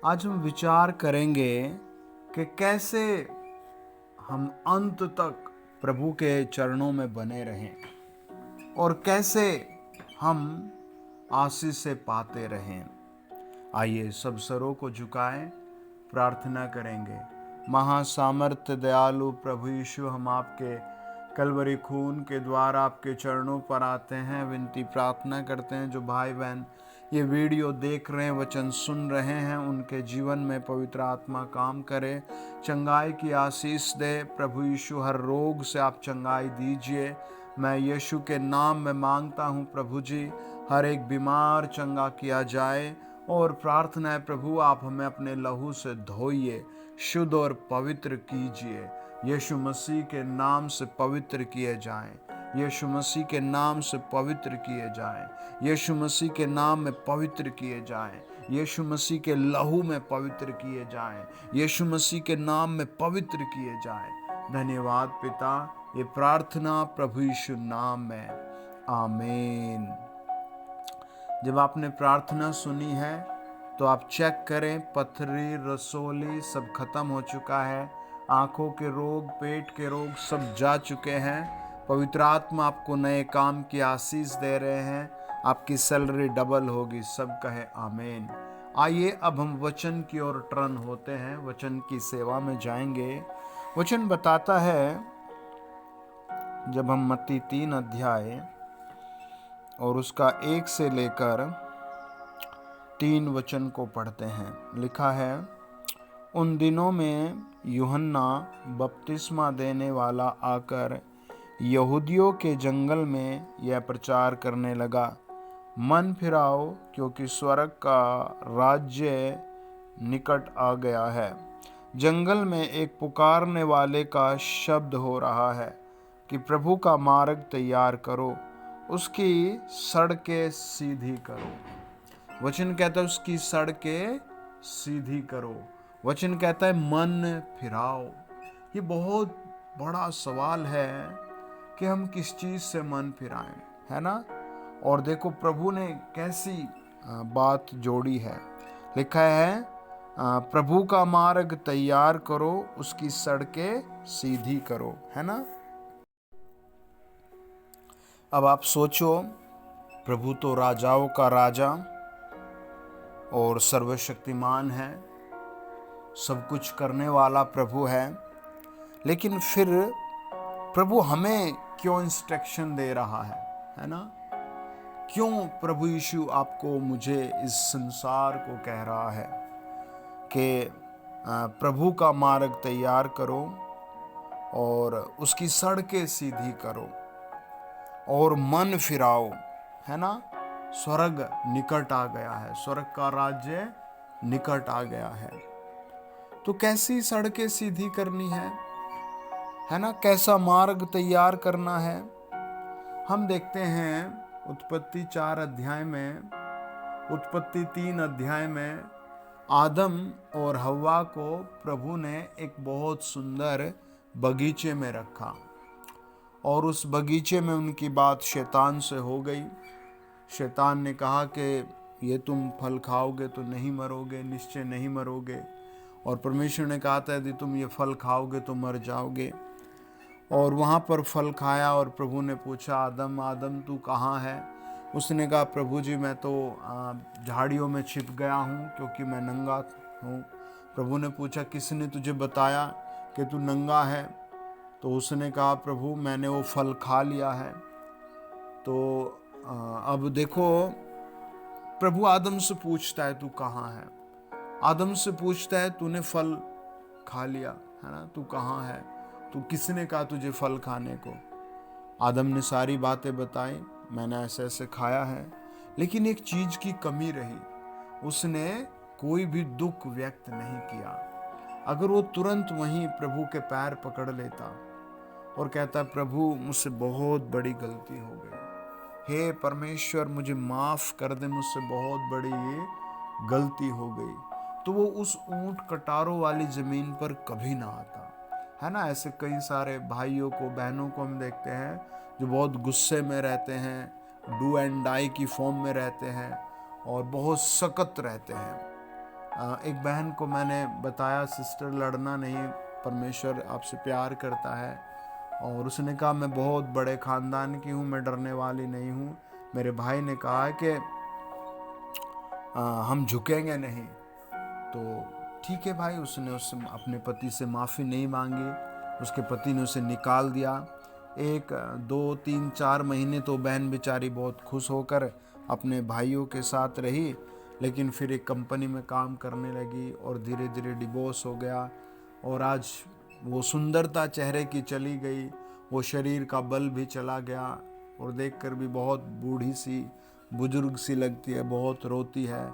आज हम विचार करेंगे कि कैसे हम अंत तक प्रभु के चरणों में बने रहें और कैसे हम आशीष से पाते रहें। आइए सब सरों को झुकाएं, प्रार्थना करेंगे। महासामर्थ्य दयालु प्रभु यीशु, हम आपके कलवरी खून के द्वारा आपके चरणों पर आते हैं। विनती प्रार्थना करते हैं जो भाई बहन ये वीडियो देख रहे हैं, वचन सुन रहे हैं, उनके जीवन में पवित्र आत्मा काम करे, चंगाई की आशीष दे। प्रभु यीशु, हर रोग से आप चंगाई दीजिए। मैं यीशु के नाम में मांगता हूँ प्रभु जी, हर एक बीमार चंगा किया जाए। और प्रार्थना है प्रभु, आप हमें अपने लहू से धोइए, शुद्ध और पवित्र कीजिए। यीशु मसीह के नाम से पवित्र किए जाएं, यीशु मसीह के नाम से पवित्र किए जाएं, यीशु मसीह के नाम में पवित्र किए जाएं, यीशु मसीह के लहू में पवित्र किए जाएं, यीशु मसीह के नाम में पवित्र किए जाएं। धन्यवाद पिता, ये प्रार्थना प्रभु यीशु नाम में, आमीन। जब आपने प्रार्थना सुनी है तो आप चेक करें, पथरी रसोली सब खत्म हो चुका है, आंखों के रोग, पेट के रोग सब जा चुके हैं। पवित्र आत्मा आपको नए काम की आशीष दे रहे हैं, आपकी सैलरी डबल होगी। सब कहे आमीन। आइए अब हम वचन की ओर टर्न होते हैं, वचन की सेवा में जाएंगे। वचन बताता है, जब हम मत्ती 3 अध्याय और उसका 1 से लेकर 3 वचन को पढ़ते हैं, लिखा है, उन दिनों में यूहन्ना बपतिस्मा देने वाला आकर यहूदियों के जंगल में यह प्रचार करने लगा, मन फिराओ क्योंकि स्वर्ग का राज्य निकट आ गया है। जंगल में एक पुकारने वाले का शब्द हो रहा है कि प्रभु का मार्ग तैयार करो, उसकी सड़कें सीधी करो। वचन कहता है उसकी सड़कें सीधी करो। वचन कहता है मन फिराओ। ये बहुत बड़ा सवाल है कि हम किस चीज से मन फिराएं, है ना। और देखो प्रभु ने कैसी बात जोड़ी है। लिखा है, प्रभु का मार्ग तैयार करो, उसकी सड़कें सीधी करो, है ना। अब आप सोचो, प्रभु तो राजाओं का राजा और सर्वशक्तिमान है, सब कुछ करने वाला प्रभु है, लेकिन फिर प्रभु हमें क्यों इंस्ट्रक्शन दे रहा है ना। क्यों प्रभु यीशु आपको, मुझे, इस संसार को कह रहा है कि प्रभु का मार्ग तैयार करो और उसकी सड़कें सीधी करो और मन फिराओ, है ना। स्वर्ग निकट आ गया है, स्वर्ग का राज्य निकट आ गया है। तो कैसी सड़कें सीधी करनी है ना, कैसा मार्ग तैयार करना है। हम देखते हैं उत्पत्ति 4 अध्याय में, उत्पत्ति 3 अध्याय में आदम और हव्वा को प्रभु ने एक बहुत सुंदर बगीचे में रखा और उस बगीचे में उनकी बात शैतान से हो गई। शैतान ने कहा कि ये तुम फल खाओगे तो नहीं मरोगे, निश्चय नहीं मरोगे। और परमेश्वर ने कहा था यदि तुम ये फल खाओगे तो मर जाओगे। और वहाँ पर फल खाया और प्रभु ने पूछा, आदम आदम तू कहाँ है। उसने कहा, प्रभु जी मैं तो झाड़ियों में छिप गया हूँ क्योंकि मैं नंगा हूँ। प्रभु ने पूछा, किसने तुझे बताया कि तू नंगा है। तो उसने कहा, प्रभु मैंने वो फल खा लिया है। तो अब देखो, प्रभु आदम से पूछता है तू कहाँ है। आदम से पूछता है तूने फल खा लिया है ना, तू कहाँ है, तू किसने कहा तुझे फल खाने को। आदम ने सारी बातें बताई, मैंने ऐसे ऐसे खाया है। लेकिन एक चीज की कमी रही, उसने कोई भी दुख व्यक्त नहीं किया। अगर वो तुरंत वहीं प्रभु के पैर पकड़ लेता और कहता, प्रभु मुझसे बहुत बड़ी गलती हो गई, हे परमेश्वर मुझे माफ कर दे, मुझसे बहुत बड़ी ये गलती हो गई, तो वो उस ऊंट कटारों वाली जमीन पर कभी ना आता, है ना। ऐसे कई सारे भाइयों को, बहनों को हम देखते हैं जो बहुत गुस्से में रहते हैं, डू एंड डाई की फॉर्म में रहते हैं और बहुत सख्त रहते हैं। एक बहन को मैंने बताया, सिस्टर लड़ना नहीं, परमेश्वर आपसे प्यार करता है। और उसने कहा मैं बहुत बड़े ख़ानदान की हूँ, मैं डरने वाली नहीं हूँ। मेरे भाई ने कहा कि हम झुकेंगे नहीं। तो ठीक है भाई, उसने अपने पति से माफ़ी नहीं मांगी, उसके पति ने उसे निकाल दिया। 1 2 3 4 महीने तो बहन बेचारी बहुत खुश होकर अपने भाइयों के साथ रही, लेकिन फिर एक कंपनी में काम करने लगी और धीरे धीरे डिवोर्स हो गया। और आज वो सुंदरता चेहरे की चली गई, वो शरीर का बल भी चला गया, और देखकर भी बहुत बूढ़ी सी, बुजुर्ग सी लगती है, बहुत रोती है।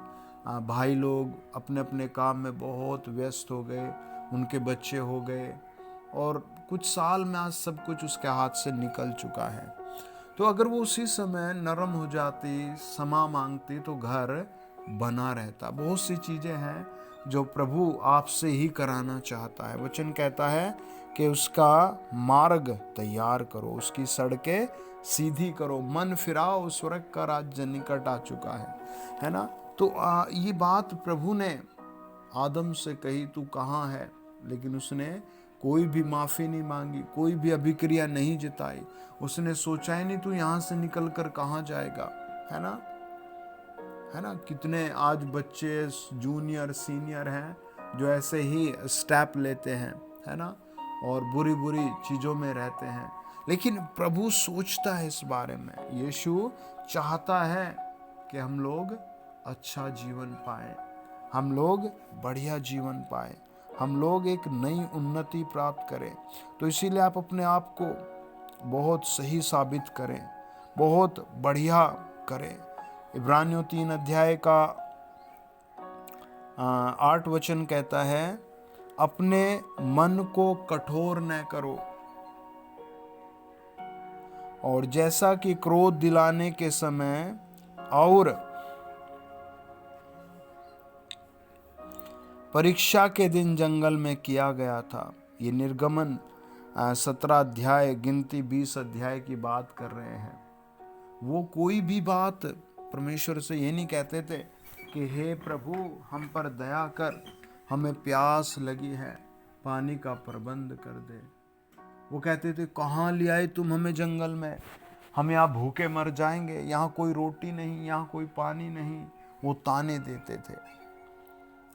भाई लोग अपने अपने काम में बहुत व्यस्त हो गए, उनके बच्चे हो गए, और कुछ साल में आज सब कुछ उसके हाथ से निकल चुका है। तो अगर वो उसी समय नरम हो जाती, क्षमा मांगती, तो घर बना रहता। बहुत सी चीज़ें हैं जो प्रभु आपसे ही कराना चाहता है। वचन कहता है कि उसका मार्ग तैयार करो, उसकी सड़कें सीधी करो, मन फिराओ, स्वर्ग का राज्य निकट आ चुका है ना। तो ये बात प्रभु ने आदम से कही, तू कहाँ है, लेकिन उसने कोई भी माफ़ी नहीं मांगी, कोई भी अभिक्रिया नहीं जताई। उसने सोचा ही नहीं तू यहाँ से निकल कर कहाँ जाएगा, है ना। कितने आज बच्चे जूनियर सीनियर हैं जो ऐसे ही स्टेप लेते हैं, है ना, और बुरी बुरी चीज़ों में रहते हैं। लेकिन प्रभु सोचता है इस बारे में, यीशु चाहता है कि हम लोग अच्छा जीवन पाएं, हम लोग बढ़िया जीवन पाएं, हम लोग एक नई उन्नति प्राप्त करें। तो इसीलिए आप अपने आप को बहुत सही साबित करें, बहुत बढ़िया करें। इब्रानियों 3 अध्याय का 8 वचन कहता है, अपने मन को कठोर न करो, और जैसा कि क्रोध दिलाने के समय और परीक्षा के दिन जंगल में किया गया था। ये निर्गमन 17 अध्याय, गिनती 20 अध्याय की बात कर रहे हैं। वो कोई भी बात परमेश्वर से ये नहीं कहते थे कि हे प्रभु हम पर दया कर, हमें प्यास लगी है, पानी का प्रबंध कर दे। वो कहते थे कहाँ ले आए तुम हमें जंगल में, हम यहाँ भूखे मर जाएंगे, यहाँ कोई रोटी नहीं, यहाँ कोई पानी नहीं। वो ताने देते थे।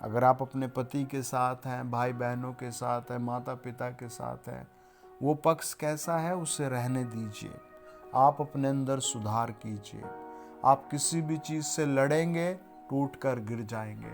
अगर आप अपने पति के साथ हैं, भाई बहनों के साथ हैं, माता पिता के साथ हैं, वो पक्ष कैसा है उसे रहने दीजिए। आप अपने अंदर सुधार कीजिए। आप किसी भी चीज़ से लड़ेंगे, टूट कर गिर जाएंगे।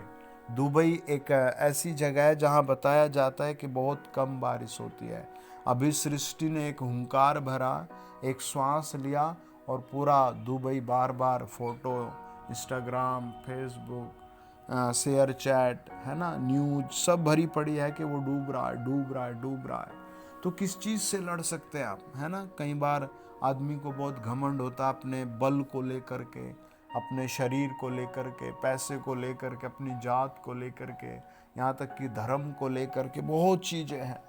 दुबई एक ऐसी जगह है जहाँ बताया जाता है कि बहुत कम बारिश होती है। अभी सृष्टि ने एक हुंकार भरा, एक श्वास लिया, और पूरा दुबई बार बार photo, Instagram, Facebook, ShareChat, है ना, न्यूज सब भरी पड़ी है कि वो डूब रहा है, डूब रहा है, डूब रहा है। तो किस चीज़ से लड़ सकते हैं आप, है ना। कई बार आदमी को बहुत घमंड होता है अपने बल को लेकर के, अपने शरीर को लेकर के, पैसे को लेकर के, अपनी जात को लेकर के, यहाँ तक कि धर्म को लेकर के, बहुत चीज़ें हैं।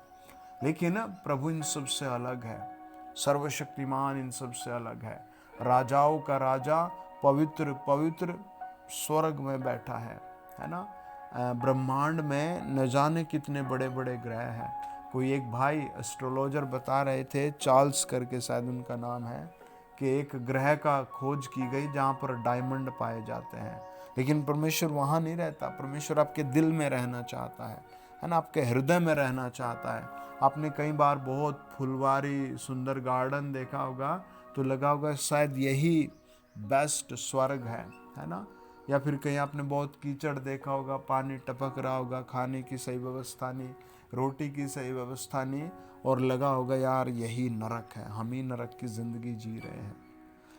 लेकिन प्रभु इन सब से अलग है, सर्वशक्तिमान इन सब से अलग है। राजाओं का राजा, पवित्र पवित्र स्वर्ग में बैठा है ना। ब्रह्मांड में न जाने कितने बड़े बड़े ग्रह हैं। कोई एक भाई एस्ट्रोलॉजर बता रहे थे, चार्ल्स करके शायद उनका नाम है, कि एक ग्रह का खोज की गई जहाँ पर डायमंड पाए जाते हैं। लेकिन परमेश्वर वहाँ नहीं रहता। परमेश्वर आपके दिल में रहना चाहता है ना, आपके हृदय में रहना चाहता है। आपने कई बार बहुत फुलवारी सुंदर गार्डन देखा होगा, तो लगा होगा शायद यही बेस्ट स्वर्ग है ना। या फिर कहीं आपने बहुत कीचड़ देखा होगा, पानी टपक रहा होगा, खाने की सही व्यवस्था नहीं, रोटी की सही व्यवस्था नहीं, और लगा होगा यार यही नरक है, हम ही नरक की जिंदगी जी रहे हैं।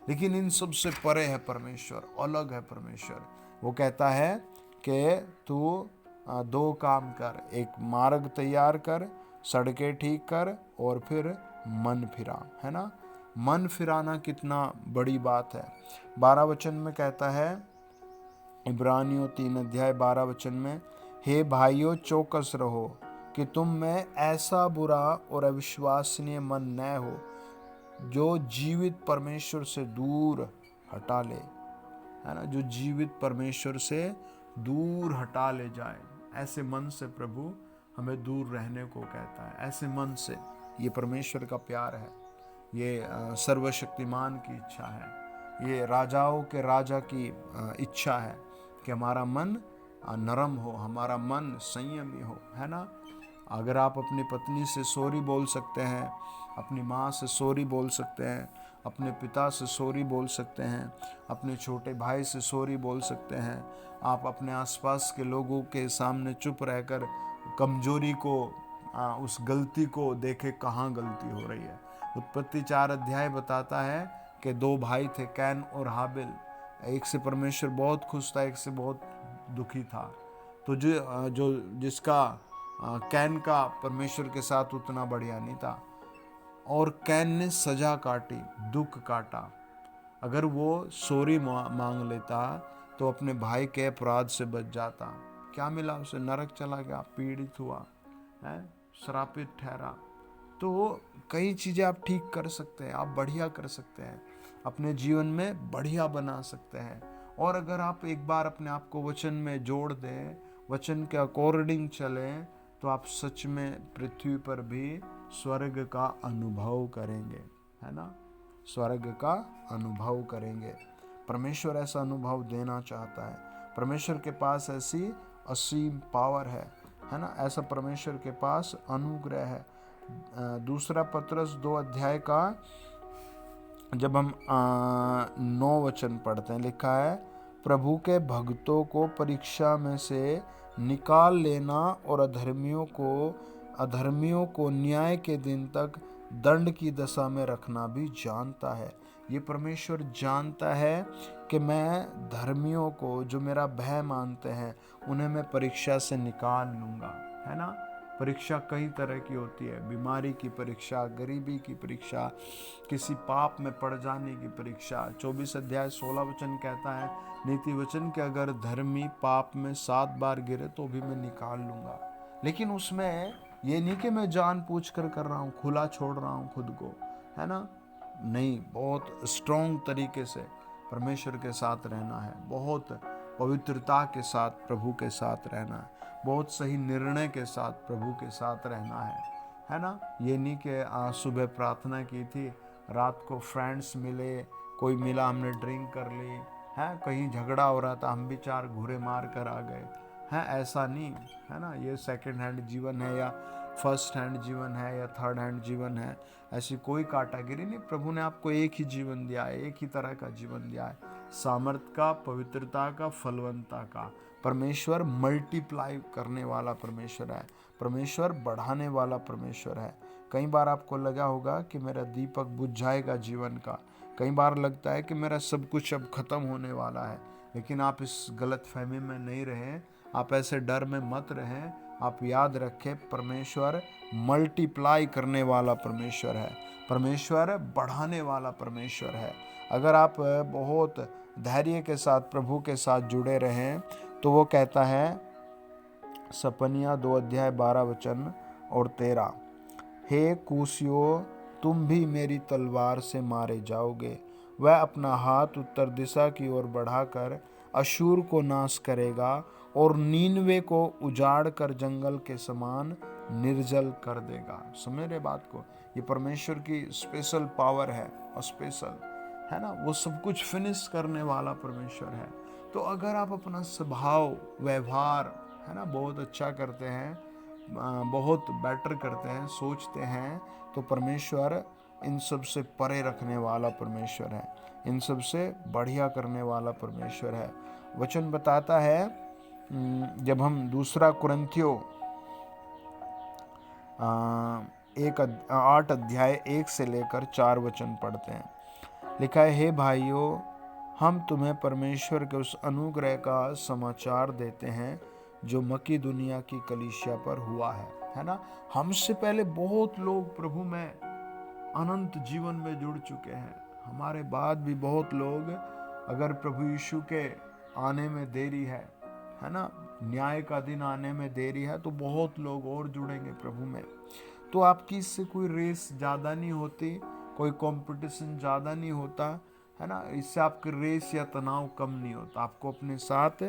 लेकिन इन सब से परे है परमेश्वर, अलग है परमेश्वर। वो कहता है कि तू 2 काम कर, एक मार्ग तैयार कर, सड़कें ठीक कर, और फिर मन फिरा, है ना। मन फिराना कितना बड़ी बात है। 12 वचन में कहता है, इब्रानियों 3 अध्याय 12 वचन में, हे भाइयों चौकस रहो कि तुम में ऐसा बुरा और अविश्वसनीय मन न हो जो जीवित परमेश्वर से दूर हटा ले, है ना, जो जीवित परमेश्वर से दूर हटा ले जाए। ऐसे मन से प्रभु हमें दूर रहने को कहता है, ऐसे मन से। ये परमेश्वर का प्यार है, ये सर्वशक्तिमान की इच्छा है, ये राजाओं के राजा की इच्छा है कि हमारा मन नरम हो, हमारा मन संयमी हो, है ना। अगर आप अपनी पत्नी से सॉरी बोल सकते हैं, अपनी माँ से सॉरी बोल सकते हैं, अपने पिता से सॉरी बोल सकते हैं, अपने छोटे भाई से सॉरी बोल सकते हैं, आप अपने आसपास के लोगों के सामने चुप रहकर कमजोरी को, उस गलती को देखे कहाँ गलती हो रही है। उत्पत्ति 4 अध्याय बताता है कि 2 भाई थे, कैन और हाबिल। एक से परमेश्वर बहुत खुश था, एक से बहुत दुखी था। तो जो जिसका कैन का परमेश्वर के साथ उतना बढ़िया नहीं था, और कैन ने सजा काटी, दुख काटा। अगर वो सॉरी मांग लेता तो अपने भाई के अपराध से बच जाता। क्या मिला उसे? नरक चला गया, पीड़ित हुआ, है, श्रापित ठहरा। तो कई चीज़ें आप ठीक कर सकते हैं, आप बढ़िया कर सकते हैं, अपने जीवन में बढ़िया बना सकते हैं। और अगर आप एक बार अपने आप को वचन में जोड़ दें, वचन के अकॉर्डिंग चलें, तो आप सच में पृथ्वी पर भी स्वर्ग का अनुभव करेंगे, है ना। स्वर्ग का अनुभव करेंगे। परमेश्वर ऐसा अनुभव देना चाहता है। परमेश्वर के पास ऐसी असीम पावर है ना। ऐसा परमेश्वर के पास अनुग्रह है। दूसरा पत्रस 2 अध्याय का जब हम 9 वचन पढ़ते हैं, लिखा है, प्रभु के भक्तों को परीक्षा में से निकाल लेना और अधर्मियों को न्याय के दिन तक दंड की दशा में रखना भी जानता है। ये परमेश्वर जानता है कि मैं धर्मियों को, जो मेरा भय मानते हैं, उन्हें मैं परीक्षा से निकाल लूँगा, है ना। परीक्षा कई तरह की होती है, बीमारी की परीक्षा, गरीबी की परीक्षा, किसी पाप में पड़ जाने की परीक्षा। 24 अध्याय 16 वचन कहता है, नीति वचन के अगर धर्मी पाप में 7 बार गिरे तो भी मैं निकाल लूँगा। लेकिन उसमें ये नहीं कि मैं जानबूझ कर रहा हूँ, खुला छोड़ रहा हूँ खुद को, है ना। नहीं, बहुत स्ट्रॉन्ग तरीके से परमेश्वर के साथ रहना है, बहुत पवित्रता के साथ प्रभु के साथ रहना है, बहुत सही निर्णय के साथ प्रभु के साथ रहना है ना। ये नहीं कि सुबह प्रार्थना की थी, रात को फ्रेंड्स मिले, कोई मिला, हमने ड्रिंक कर ली, है, कहीं झगड़ा हो रहा था, हम भी 4 घूरे मार कर आ गए, है, ऐसा नहीं, है ना। ये सेकंड हैंड जीवन है या फर्स्ट हैंड जीवन है या थर्ड हैंड जीवन है, ऐसी कोई काटागिरी नहीं। प्रभु ने आपको एक ही जीवन दिया है, एक ही तरह का जीवन दिया है, सामर्थ का, पवित्रता का, फलवंता का। परमेश्वर मल्टीप्लाई करने वाला परमेश्वर है, परमेश्वर बढ़ाने वाला परमेश्वर है। कई बार आपको लगा होगा कि मेरा दीपक बुझ जाएगा जीवन का, कई बार लगता है कि मेरा सब कुछ अब खत्म होने वाला है, लेकिन आप इस गलत फहमी में नहीं रहें, आप ऐसे डर में मत रहें। आप याद रखें, परमेश्वर मल्टीप्लाई करने वाला परमेश्वर है, परमेश्वर बढ़ाने वाला परमेश्वर है। अगर आप बहुत धैर्य के साथ प्रभु के साथ जुड़े रहें, तो वो कहता है, सपनिया 2 अध्याय 12 वचन और 13, हे कूसियो, तुम भी मेरी तलवार से मारे जाओगे। वह अपना हाथ उत्तर दिशा की ओर बढ़ाकर अशूर को नाश करेगा और नीनवे को उजाड़ कर जंगल के समान निर्जल कर देगा। समझ रहे बात को? ये परमेश्वर की स्पेशल पावर है, और स्पेशल, है ना, वो सब कुछ फिनिश करने वाला परमेश्वर है। तो अगर आप अपना स्वभाव, व्यवहार, है ना, बहुत अच्छा करते हैं, बहुत बेटर करते हैं, सोचते हैं, तो परमेश्वर इन सब से परे रखने वाला परमेश्वर है, इन सब से बढ़िया करने वाला परमेश्वर है। वचन बताता है, जब हम 2 कुरिन्थियों 8 अध्याय 1 से लेकर 4 वचन पढ़ते हैं, लिखा है, हे भाइयों, हम तुम्हें परमेश्वर के उस अनुग्रह का समाचार देते हैं जो मकीदुनिया की कलीसिया पर हुआ है ना। हमसे पहले बहुत लोग प्रभु में अनंत जीवन में जुड़ चुके हैं, हमारे बाद भी बहुत लोग, अगर प्रभु यीशु के आने में देरी है ना, न्याय का दिन आने में देरी है, तो बहुत लोग और जुड़ेंगे प्रभु में। तो आपकी इससे कोई रेस ज़्यादा नहीं होती, कोई कंपटीशन ज़्यादा नहीं होता, है ना। इससे आपकी रेस या तनाव कम नहीं होता। आपको अपने साथ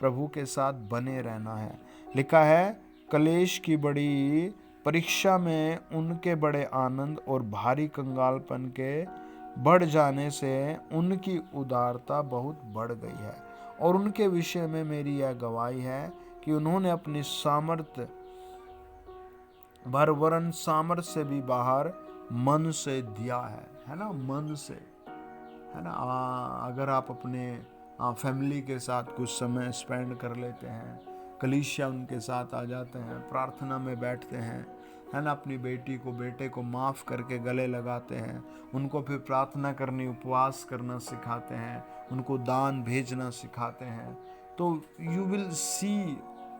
प्रभु के साथ बने रहना है। लिखा है, कलेश की बड़ी परीक्षा में उनके बड़े आनंद और भारी कंगालपन के बढ़ जाने से उनकी उदारता बहुत बढ़ गई है। और उनके विषय में मेरी यह गवाही है कि उन्होंने अपनी सामर्थ्य भर वरन सामर्थ्य से भी बाहर मन से दिया है ना, मन से, है ना। अगर आप अपने फैमिली के साथ कुछ समय स्पेंड कर लेते हैं, कलीसिया उनके साथ आ जाते हैं, प्रार्थना में बैठते हैं, है ना, अपनी बेटी को बेटे को माफ़ करके गले लगाते हैं, उनको फिर प्रार्थना करनी, उपवास करना सिखाते हैं, उनको दान भेजना सिखाते हैं, तो you will see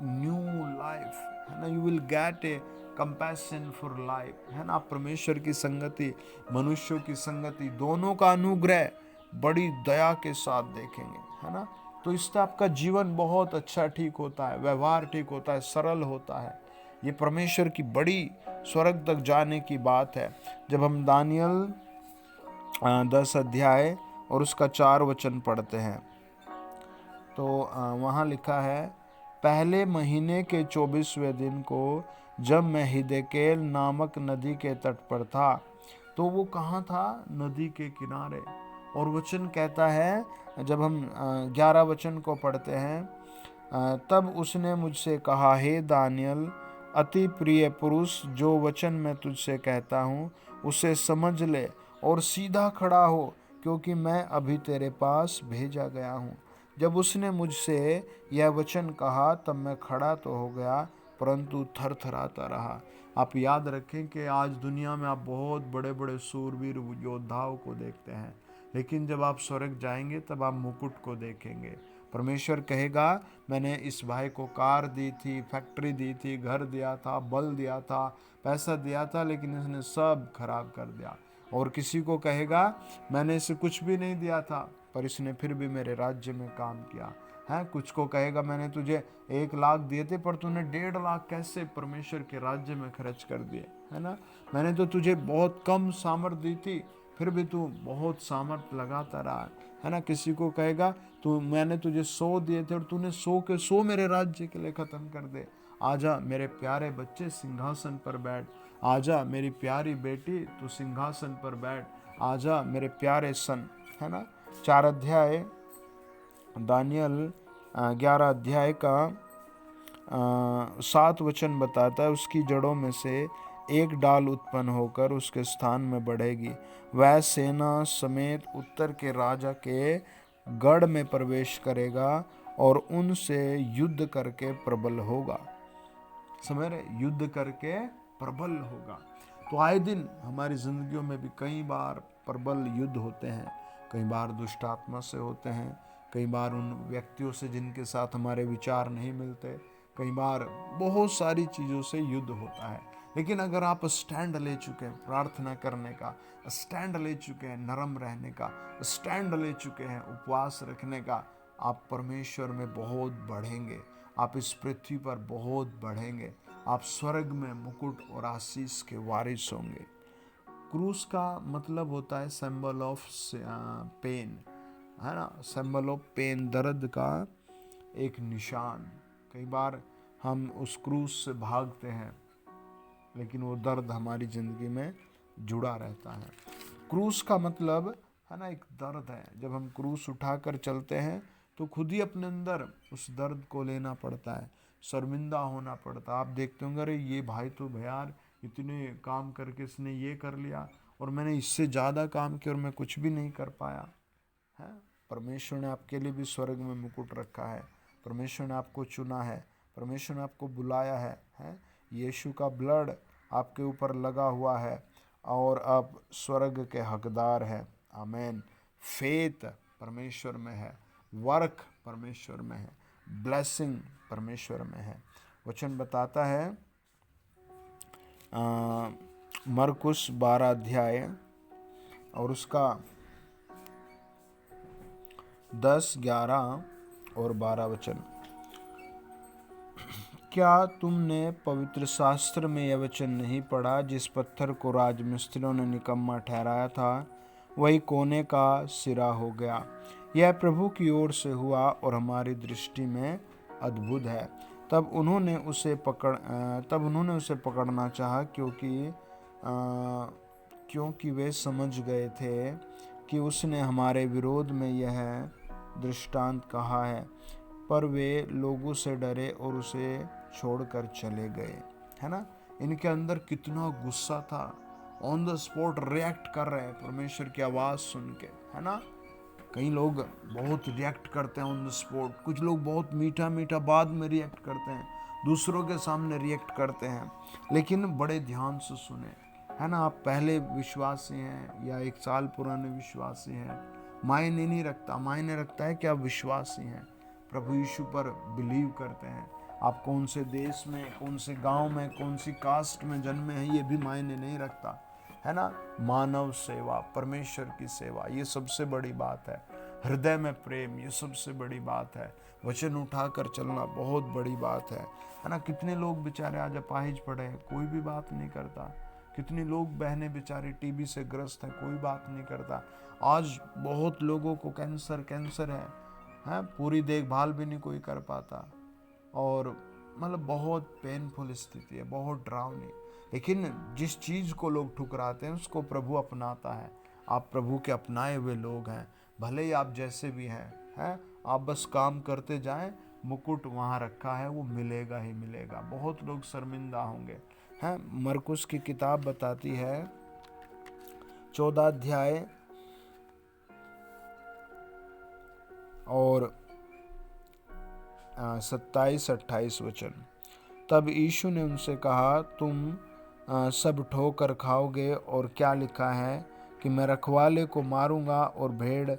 new life, है ना। You will get A compassion for life, है ना। परमेश्वर की संगति, मनुष्यों की संगति, दोनों का अनुग्रह बड़ी दया के साथ देखेंगे, है ना। तो इससे आपका जीवन बहुत अच्छा ठीक होता है, व्यवहार ठीक होता है, सरल होता है। ये परमेश्वर की बड़ी स्वर्ग तक जाने की बात है। जब हम दानियल 10 अध्याय और उसका 4 वचन पढ़ते हैं तो वहाँ लिखा है, पहले महीने के 24वें दिन को जब मैं हिदकेल नामक नदी के तट पर था, तो वो कहाँ था? नदी के किनारे। और वचन कहता है, जब हम 11 वचन को पढ़ते हैं, तब उसने मुझसे कहा, हे दानियल अति प्रिय पुरुष, जो वचन मैं तुझसे कहता हूँ उसे समझ ले और सीधा खड़ा हो, क्योंकि मैं अभी तेरे पास भेजा गया हूँ। जब उसने मुझसे यह वचन कहा तब मैं खड़ा तो हो गया, परंतु थरथराता रहा। आप याद रखें कि आज दुनिया में आप बहुत बड़े बड़े सूरवीर योद्धाओं को देखते हैं, लेकिन जब आप स्वर्ग जाएंगे तब आप मुकुट को देखेंगे। परमेश्वर कहेगा, मैंने इस भाई को कार दी थी, फैक्ट्री दी थी, घर दिया था, बल दिया था, पैसा दिया था, लेकिन इसने सब खराब कर दिया। और किसी को कहेगा, मैंने इसे कुछ भी नहीं दिया था, पर इसने फिर भी मेरे राज्य में काम किया है। कुछ को कहेगा, मैंने तुझे 1 लाख दिए थे, पर तूने 1.5 लाख कैसे परमेश्वर के राज्य में खर्च कर दिए, है ना। मैंने तो तुझे बहुत कम सामर्थ्य दी थी, फिर भी तू बहुत सामर्थ्य लगाता रहा, है ना। किसी को कहेगा, तू मैंने तुझे 100 दिए थे और तूने 100 के 100 मेरे राज्य के लिए खत्म कर दे। आजा मेरे प्यारे बच्चे, सिंहासन पर बैठ। आजा मेरी प्यारी बेटी, तू सिंहासन पर बैठ। आजा मेरे प्यारे सन, है ना। 4 अध्याय दानियल 11 अध्याय का 7 वचन बताता है, उसकी जड़ों में से एक डाल उत्पन्न होकर उसके स्थान में बढ़ेगी। वह सेना समेत उत्तर के राजा के गढ़ में प्रवेश करेगा और उनसे युद्ध करके प्रबल होगा। समझ रहे? युद्ध करके प्रबल होगा। तो आए दिन हमारी जिंदगियों में भी कई बार प्रबल युद्ध होते हैं, कई बार दुष्ट आत्मा से होते हैं, कई बार उन व्यक्तियों से जिनके साथ हमारे विचार नहीं मिलते, कई बार बहुत सारी चीज़ों से युद्ध होता है। लेकिन अगर आप स्टैंड ले चुके हैं प्रार्थना करने का, स्टैंड ले चुके हैं नरम रहने का, स्टैंड ले चुके हैं उपवास रखने का, आप परमेश्वर में बहुत बढ़ेंगे, आप इस पृथ्वी पर बहुत बढ़ेंगे, आप स्वर्ग में मुकुट और आशीष के वारिस होंगे। क्रूस का मतलब होता है सिंबल ऑफ पेन, है ना, सिंबल ऑफ पेन, दर्द का एक निशान। कई बार हम उस क्रूस से भागते हैं, लेकिन वो दर्द हमारी ज़िंदगी में जुड़ा रहता है। क्रूस का मतलब, है ना, एक दर्द है। जब हम क्रूस उठाकर चलते हैं तो खुद ही अपने अंदर उस दर्द को लेना पड़ता है, शर्मिंदा होना पड़ता है। आप देखते होंगे, अरे ये भाई तो यार इतने काम करके इसने ये कर लिया और मैंने इससे ज़्यादा काम किया और मैं कुछ भी नहीं कर पाया, है। परमेश्वर ने आपके लिए भी स्वर्ग में मुकुट रखा है, परमेश्वर ने आपको चुना है, परमेश्वर ने आपको बुलाया है। यीशु का ब्लड आपके ऊपर लगा हुआ है और आप स्वर्ग के हकदार हैं। आमीन। फेथ परमेश्वर में है, वर्क परमेश्वर में है, ब्लेसिंग परमेश्वर में है। वचन बताता है मरकुस 12 अध्याय और उसका 10, 11 और 12 वचन। क्या तुमने पवित्र शास्त्र में यह वचन नहीं पढ़ा, जिस पत्थर को राजमिस्त्रियों ने निकम्मा ठहराया था वही कोने का सिरा हो गया। यह प्रभु की ओर से हुआ और हमारी दृष्टि में अद्भुत है। तब उन्होंने उसे पकड़ना चाहा, क्योंकि वे समझ गए थे कि उसने हमारे विरोध में यह दृष्टांत कहा है। पर वे लोगों से डरे और उसे छोड़कर चले गए। है ना, इनके अंदर कितना गुस्सा था। ऑन द स्पॉट रिएक्ट कर रहे हैं परमेश्वर की आवाज़ सुन के। है ना, कई लोग बहुत रिएक्ट करते हैं ऑन द स्पॉट, कुछ लोग बहुत मीठा मीठा बाद में रिएक्ट करते हैं, दूसरों के सामने रिएक्ट करते हैं। लेकिन बड़े ध्यान से सुने। है ना, आप पहले विश्वासी हैं या 1 साल पुराने विश्वासी हैं, मायने नहीं रखता। मायने रखता है कि आप विश्वासी हैं, प्रभु यीशु पर बिलीव करते हैं। आप कौन से देश में, कौन से गांव में, कौन सी कास्ट में जन्मे हैं, ये भी मायने नहीं रखता। है ना, मानव सेवा, परमेश्वर की सेवा, ये सबसे बड़ी बात है। हृदय में प्रेम, ये सबसे बड़ी बात है। वचन उठाकर चलना बहुत बड़ी बात है। है ना, कितने लोग बेचारे आज अपाहिज पड़े हैं, कोई भी बात नहीं करता। कितने लोग बहनें बेचारे टीबी से ग्रस्त हैं, कोई बात नहीं करता। आज बहुत लोगों को कैंसर है, पूरी देखभाल भी नहीं कोई कर पाता। और मतलब बहुत पेनफुल स्थिति है, बहुत डरावनी। लेकिन जिस चीज़ को लोग ठुकराते हैं उसको प्रभु अपनाता है। आप प्रभु के अपनाए हुए लोग हैं, भले ही आप जैसे भी हैं, आप बस काम करते जाएं, मुकुट वहाँ रखा है, वो मिलेगा ही मिलेगा। बहुत लोग शर्मिंदा होंगे। हैं, मरकुस की किताब बताती है 14 अध्याय और 27-28 वचन। तब यीशु ने उनसे कहा, तुम सब ठोकर खाओगे, और क्या लिखा है कि मैं रखवाले को मारूंगा और भेड़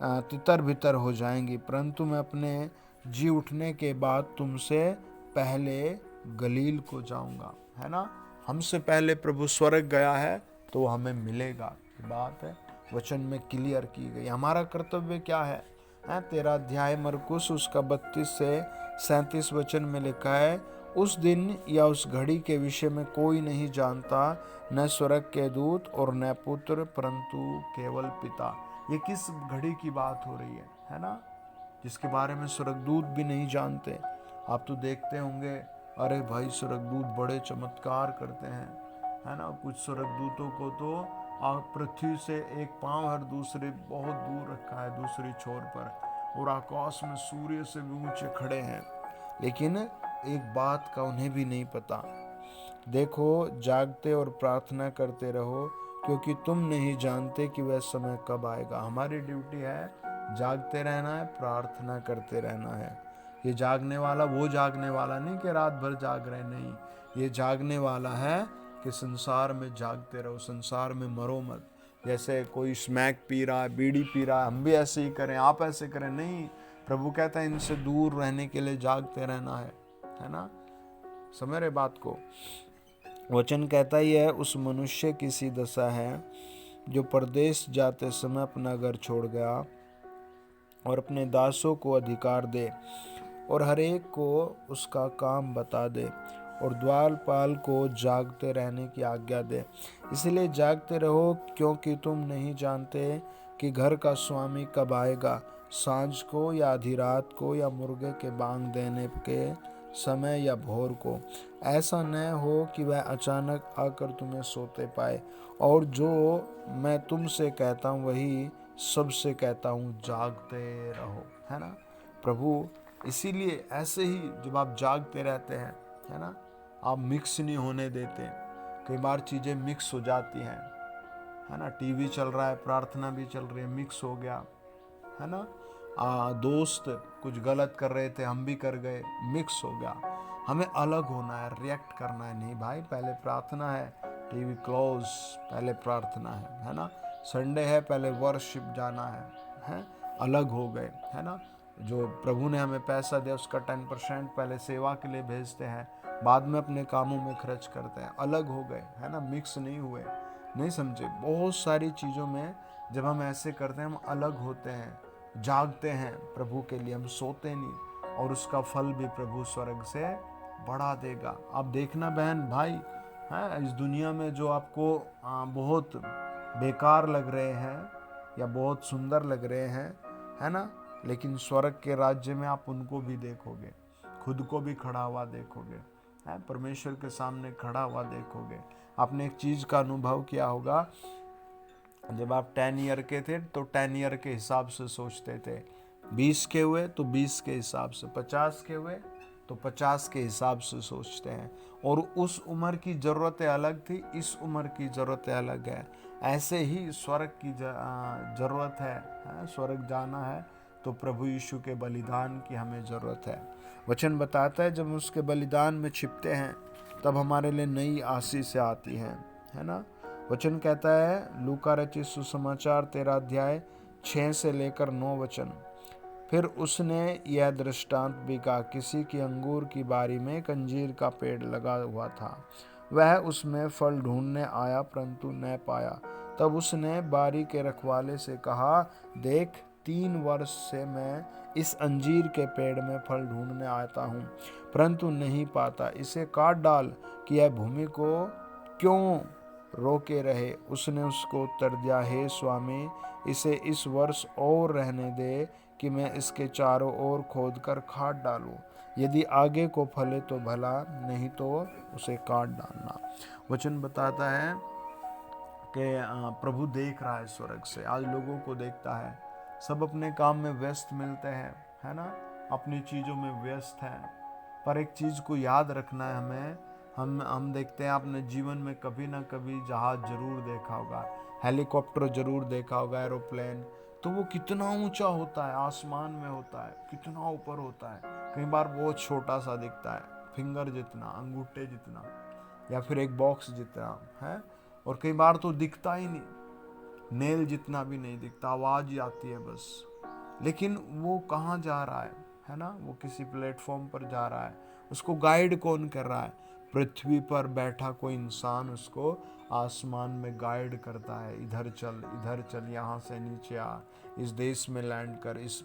तितर बितर हो जाएंगी। परंतु मैं अपने जी उठने के बाद तुमसे पहले गलील को जाऊंगा। है ना, हमसे पहले प्रभु स्वर्ग गया है तो हमें मिलेगा। ये बात है, वचन में क्लियर की गई। हमारा कर्तव्य क्या है? 13 अध्याय मरकुस उसका 32 से 37 वचन में लिखा है, उस दिन या उस घड़ी के विषय में कोई नहीं जानता, न स्वर्ग के दूत और न पुत्र, परंतु केवल पिता। ये किस घड़ी की बात हो रही है ना, जिसके बारे में स्वर्गदूत भी नहीं जानते। आप तो देखते होंगे, अरे भाई स्वर्गदूत बड़े चमत्कार करते हैं। है ना, कुछ स्वर्गदूतों को तो पृथ्वी से एक पांव हर दूसरे बहुत दूर रखा है, दूसरी छोर पर, और आकाश में सूर्य से भी ऊंचे खड़े हैं। लेकिन एक बात का उन्हें भी नहीं पता। देखो, जागते और प्रार्थना करते रहो, क्योंकि तुम नहीं जानते कि वह समय कब आएगा। हमारी ड्यूटी है जागते रहना है, प्रार्थना करते रहना है। ये जागने वाला वो जागने वाला नहीं कि रात भर जाग रहे, नहीं। ये जागने वाला है कि संसार में जागते रहो, संसार में मरो मत। जैसे कोई स्मैक पी रहा है, बीड़ी पी रहा है, हम भी ऐसे ही करें, आप ऐसे करें, नहीं। प्रभु कहता है इनसे दूर रहने के लिए जागते रहना है ना। समझ रहे बात को? वचन कहता ही है, उस मनुष्य की सी दशा है जो परदेश जाते समय अपना घर छोड़ गया और अपने दासों को अधिकार दे और हर एक को उसका काम बता दे और द्वारपाल को जागते रहने की आज्ञा दे। इसलिए जागते रहो, क्योंकि तुम नहीं जानते कि घर का स्वामी कब आएगा, सांझ को या आधी रात को या मुर्गे के बांग देने के समय या भोर को। ऐसा न हो कि वह अचानक आकर तुम्हें सोते पाए। और जो मैं तुमसे कहता हूँ वही सबसे कहता हूँ, जागते रहो। है ना, प्रभु इसीलिए ऐसे ही जब आप जागते रहते हैं, है ना, आप मिक्स नहीं होने देते। कई बार चीज़ें मिक्स हो जाती हैं, है ना, टीवी चल रहा है, प्रार्थना भी चल रही है, मिक्स हो गया। है ना, दोस्त कुछ गलत कर रहे थे, हम भी कर गए, मिक्स हो गया। हमें अलग होना है, रिएक्ट करना है नहीं भाई, पहले प्रार्थना है, टीवी क्लोज, पहले प्रार्थना है ना। संडे है, पहले वर्शिप जाना है, अलग हो गए। है ना, जो प्रभु ने हमें पैसा दिया उसका 10% पहले सेवा के लिए भेजते हैं, बाद में अपने कामों में खर्च करते हैं। अलग हो गए, है ना, मिक्स नहीं हुए, नहीं समझे। बहुत सारी चीज़ों में जब हम ऐसे करते हैं, हम अलग होते हैं, जागते हैं प्रभु के लिए, हम सोते नहीं, और उसका फल भी प्रभु स्वर्ग से बढ़ा देगा। आप देखना बहन भाई, है इस दुनिया में जो आपको बहुत बेकार लग रहे हैं या बहुत सुंदर लग रहे हैं, है ना। लेकिन स्वर्ग के राज्य में आप उनको भी देखोगे, खुद को भी खड़ा हुआ देखोगे, है परमेश्वर के सामने खड़ा हुआ देखोगे। आपने एक चीज का अनुभव किया होगा, जब आप 10 ईयर के थे तो 10 ईयर के हिसाब से सोचते थे, 20 के हुए तो 20 के हिसाब से, 50 के हुए तो 50 के हिसाब से सोचते हैं। और उस उम्र की ज़रूरतें अलग थी, इस उम्र की ज़रूरतें अलग है। ऐसे ही स्वर्ग की ज़रूरत है, स्वर्ग जाना है तो प्रभु यीशु के बलिदान की हमें ज़रूरत है। वचन बताता है जब उसके बलिदान में छिपते हैं तब हमारे लिए नई आशीष आती है ना। वचन कहता है लूका रचित सुसमाचार 13 अध्याय 6 से लेकर 9 वचन। फिर उसने यह दृष्टांत भी कहा, किसी की अंगूर की बारी में एक अंजीर का पेड़ लगा हुआ था। वह उसमें फल ढूंढने आया परंतु न पाया। तब उसने बारी के रखवाले से कहा, देख 3 वर्ष से मैं इस अंजीर के पेड़ में फल ढूंढने आता हूँ परंतु नहीं पाता, इसे काट डाल कि यह भूमि को क्यों रोके रहे। उसने उसको उत्तर दिया, हे स्वामी, इसे इस वर्ष और रहने दे कि मैं इसके चारों ओर खोदकर खाद डालूं। यदि आगे को फले तो भला, नहीं तो उसे काट डालना। वचन बताता है कि प्रभु देख रहा है स्वर्ग से, आज लोगों को देखता है। सब अपने काम में व्यस्त मिलते हैं, है ना, अपनी चीज़ों में व्यस्त हैं। पर एक चीज़ को याद रखना है हमें, हम देखते हैं, आपने जीवन में कभी ना कभी जहाज जरूर देखा होगा, हेलीकॉप्टर जरूर देखा होगा, एरोप्लेन। तो वो कितना ऊंचा होता है, आसमान में होता है, कितना ऊपर होता है। कई बार बहुत छोटा सा दिखता है, फिंगर जितना, अंगूठे जितना, या फिर एक बॉक्स जितना है। और कई बार तो दिखता ही नहीं, नेल जितना भी नहीं दिखता, आवाज ही आती है बस। लेकिन वो कहाँ जा रहा है ना, वो किसी प्लेटफॉर्म पर जा रहा है। उसको गाइड कौन कर रहा है? पृथ्वी पर बैठा कोई इंसान उसको आसमान में गाइड करता है, इधर चल, यहाँ से नीचे आ, इस देश में लैंड कर, इस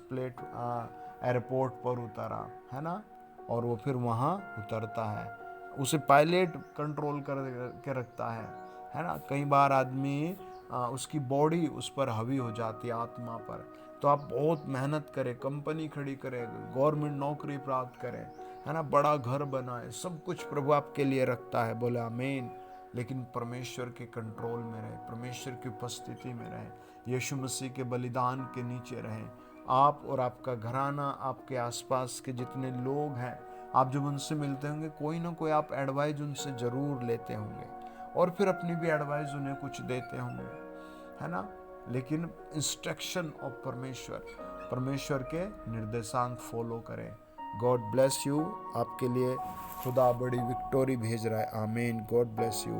एयरपोर्ट पर उतरा, है ना। और वो फिर वहाँ उतरता है, उसे पायलट कंट्रोल कर के रखता है ना। कई बार आदमी उसकी बॉडी उस पर हावी हो जाती है, आत्मा पर। तो आप बहुत मेहनत करें, कंपनी खड़ी करें, गवर्नमेंट नौकरी प्राप्त करें, है ना, बड़ा घर बनाए, सब कुछ प्रभु आपके लिए रखता है, बोले आमीन। लेकिन परमेश्वर के कंट्रोल में रहे, परमेश्वर की उपस्थिति में रहे, यीशु मसीह के बलिदान के नीचे रहें। आप और आपका घराना, आपके आसपास के जितने लोग हैं, आप जब उनसे मिलते होंगे, कोई ना कोई आप एडवाइस उनसे ज़रूर लेते होंगे और फिर अपनी भी एडवाइस उन्हें कुछ देते होंगे, है ना। लेकिन इंस्ट्रक्शन ऑफ परमेश्वर के निर्देशांक फॉलो करें। God bless you. आपके लिए खुदा बड़ी विक्टोरी भेज रहा है। आमीन। God bless you.